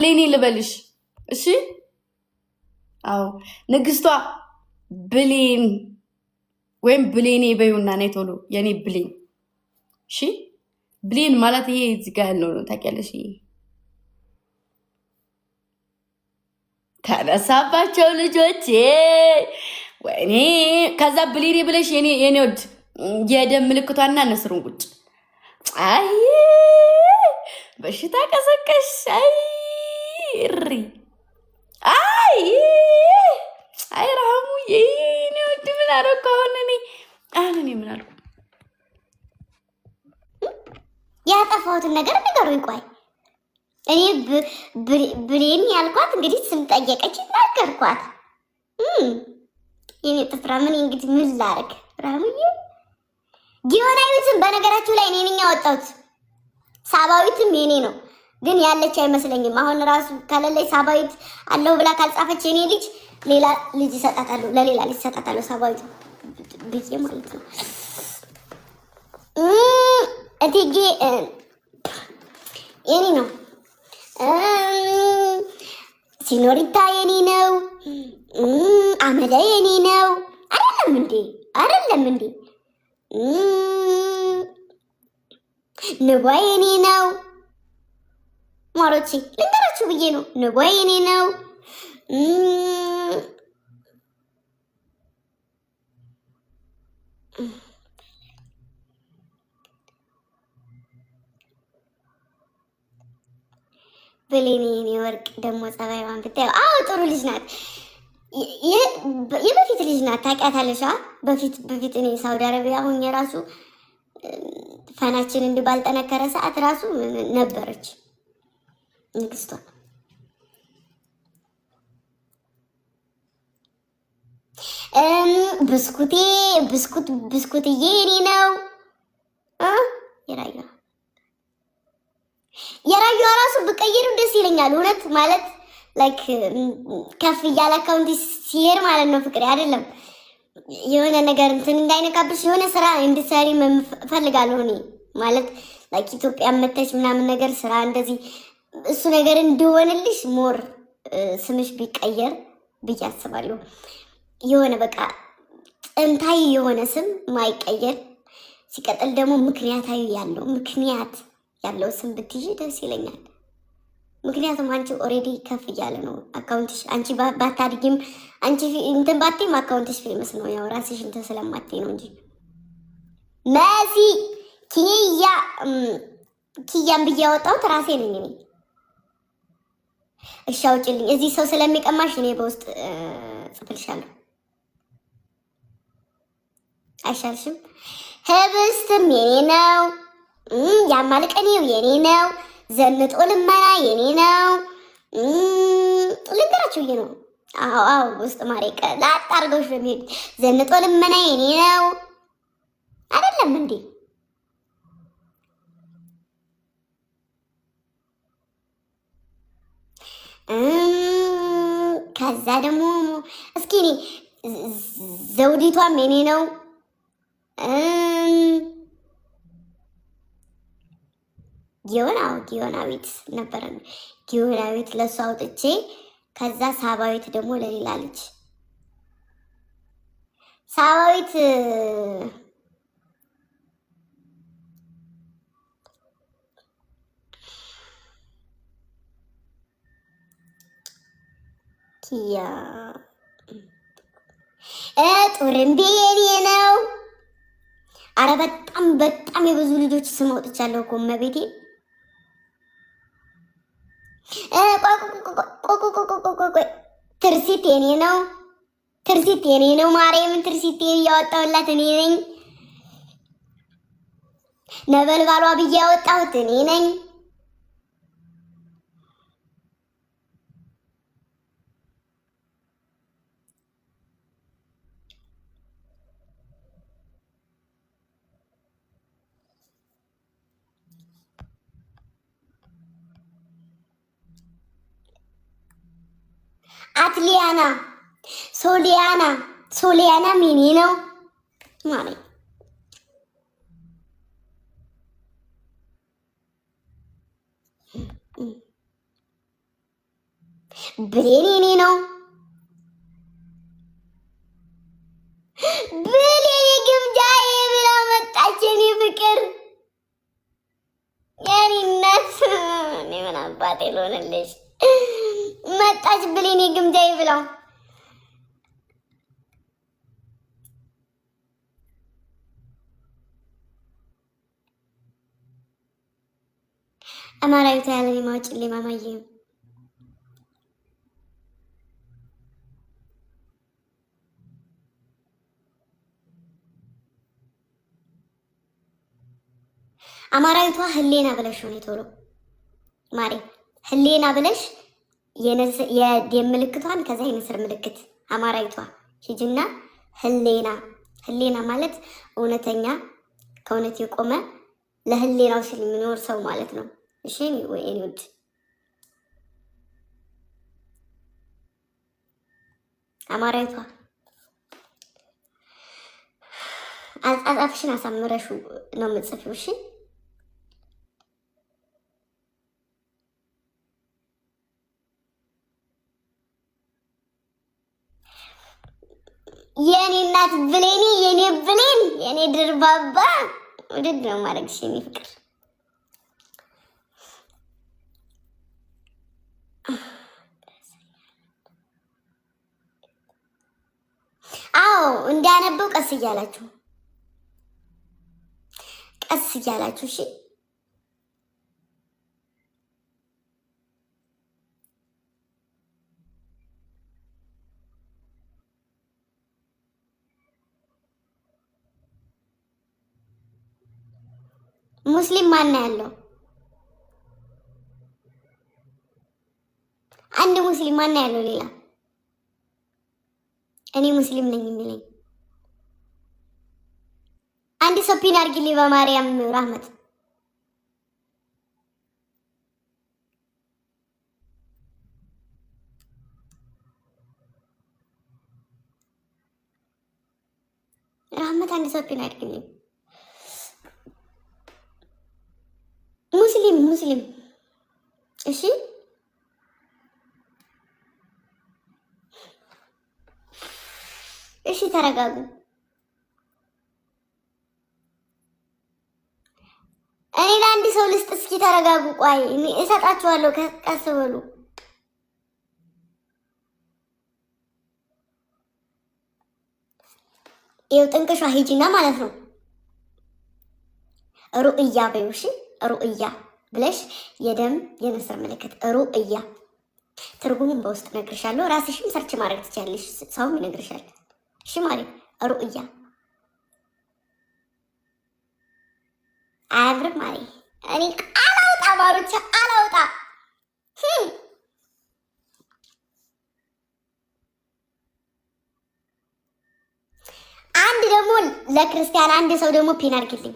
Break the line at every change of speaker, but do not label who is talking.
ብሌኒ ልበልሽ እሺ? አዎ ንግስቷ ብሌን ወይም ብሌኒ በዩና ነይ ቶሎ የኔ ብሌን። እሺ ብሌን ማለት ይሄ እዚህ ጋር ያለው ነው ታውቂያለሽ? ተነሳባቸው ልጆቼ ወይኔ። ከዛ ብሌኒ ብለሽ የኔ ወድ የደም ምልክቷና ነስሩን ቁጭ። አይ በሽታ ቀሰቀሽ። አይ አይ ረሃሙ የኔ ወድ ምን አደረኩ አሁን? እኔ ምን አልኩ?
ያጠፋሁትን ነገር ንገሩኝ። ቆይ እኔ ብሌን ያልኳት እንግዲህ ስም ጠየቀች ነገርኳት። የኔ ጥፍራ ምን እንግዲህ ምን ላድርግ? ረሃሙዬ ጊዮናዊትም በነገራችሁ ላይ እኔ ነኝ ያወጣሁት። ሳባዊትም የኔ ነው ግን ያለች አይመስለኝም። አሁን ራሱ ካለለይ ሳባዊት አለው ብላ ካልጻፈች የኔ ልጅ ሌላ ልጅ ይሰጣታሉ፣ ለሌላ ልጅ ይሰጣታሉ። ሳባዊት ብዬ ማለት ነው። እቴጌ የኔ ነው። ሲኖሪታ የኔ ነው። አመዳ የኔ ነው። አይደለም እንዴ? አይደለም እንዴ? ንቧ የኔ ነው። ማሮቼ ልንገራችሁ ብዬ ነው። ንቧ የኔ ነው። ብሌን የኔ ወርቅ ደግሞ ጸባይዋን ብታየው፣ አዎ ጥሩ ልጅ ናት። የበፊት ልጅ ናት ታውቂያታለሽ? በፊት እኔ ሳውዲ አረቢያ አሁን የራሱ ፈናችን እንዲህ ባልጠነከረ ሰዓት ራሱ ነበረች ንግስቷ። ብስኩትዬ የኔ ነው። የራዩ ራሱ ብቀይሩ ደስ ይለኛል። እውነት ማለት ላይክ ከፍ እያለ አካውንት ሲሄድ ማለት ነው። ፍቅሬ አይደለም የሆነ ነገር እንትን እንዳይነካብሽ የሆነ ስራ እንድትሰሪ እፈልጋለሁ እኔ ማለት ላይክ ኢትዮጵያ መተሽ ምናምን ነገር ስራ እንደዚህ እሱ ነገር እንዲሆንልሽ ሞር ስምሽ ቢቀየር ብዬ አስባለሁ። የሆነ በቃ ጥንታዊ የሆነ ስም ማይቀየር፣ ሲቀጥል ደግሞ ምክንያታዊ ያለው ምክንያት ያለው ስም ብትይዥ ደስ ይለኛል። ምክንያቱም አንቺ ኦሬዲ ከፍ እያለ ነው አካውንትሽ። አንቺ ባታድጊም አንቺ እንትን ባትይም አካውንትሽ ፌመስ ነው። ያው ራስሽ እንትን ስለማትይ ነው እንጂ መሲ ኪያን ብዬ ያወጣሁት ራሴ ነኝ እኔ። እሺ አውጪልኝ። እዚህ ሰው ስለሚቀማሽ እኔ በውስጥ ጽፍልሻለሁ። አይሻልሽም? ህብስትም የኔ ነው። ያማልቀኔው የኔ ነው። ዘንጦ ልመና የኔ ነው። ልንገራችሁ ብዬ ነው። አዎ ውስጥ ማሬቀ ላጣርገውሽ በሚሄድ ዘንጦ ልመና የኔ ነው። አይደለም እንዴ? ከዛ ደግሞ እስኪ እኔ ዘውዲቷም የኔ ነው። ጊዮናዊት ነበረ። ጊዮናዊት ለእሱ አውጥቼ ከዛ ሳባዊት ደግሞ ለሌላ ልጅ ሳባዊት ኪያ ጡርምቤ የኔ ነው። አረ በጣም የብዙ ልጆች ስም አውጥቻለሁ እኮ እመቤቴ። ትርሲት የኔ ነው። ትርሲት የኔ ነው። ማርያምን ትርሲት እያወጣሁላት እኔ ነኝ። ነበልባሏ ብዬ ያወጣሁት እኔ ነኝ። አትሊያና ሶሊያና ሚኒ ነው ማለት ብሌን የኔ ነው። ብሌን ግምጃዬ ብላ መጣች። የኔ ፍቅር የኔ እናት እኔ ምን አባቴ ልሆንልሽ? መጣች ብሌን ግምጃዬ ብላው። አማራዊት ያለኝ ማውጭልኝ ማማዬ አማራዊቷ ህሌና ብለሽ ሆነ ቶሎ ማሪ ህሌና ብለሽ የደም ምልክቷን ከዛ የንስር ምልክት አማራዊቷ ሂጂና ህሌና ማለት እውነተኛ ከእውነት የቆመ ለህሌናው ሲል የሚኖር ሰው ማለት ነው። እሺ ወይ እኔ ውድ አማራዊቷ አጻጻፍሽን አሳምረሹ ነው የምጽፊው። እሺ የኔ እናት ብሌኒ የኔ ብሌን የኔ ድርባባ ውድድ ነው ማድረግሽ የኔ ፍቅር። አዎ እንዲያነበው ቀስ እያላችሁ እሺ ሙስሊም ማን ያለው? አንድ ሙስሊም ማን ያለው? ሌላ እኔ ሙስሊም ነኝ የሚለኝ አንድ ሰው ፒን አድርጊልኝ በማርያም ራህመት። ራህመት አንድ ሰው ፒን አድርጊልኝ። ሙስሊም እሺ እሺ ተረጋጉ። እኔ ለአንድ ሰው ልስጥ። እስኪ ተረጋጉ። ቆይ እኔ እሰጣችኋለሁ። ቀስ በሉ። ይኸው ጥንቅሿ ሂጂና ማለት ነው ሩእያ በይው። እሺ ሩእያ ብለሽ የደም የንስር ምልክት ሩእያ። ትርጉሙን በውስጥ እነግርሻለሁ። ራስሽም ሰርች ማድረግ ትችያለሽ፣ ሰውም ይነግርሻል። እሺ ማሪ ሩእያ አያምርም ማሪ? እኔ አላውጣ ማሮቻ አላውጣ። አንድ ደግሞ ለክርስቲያን አንድ ሰው ደግሞ ፒን አድርጊልኝ።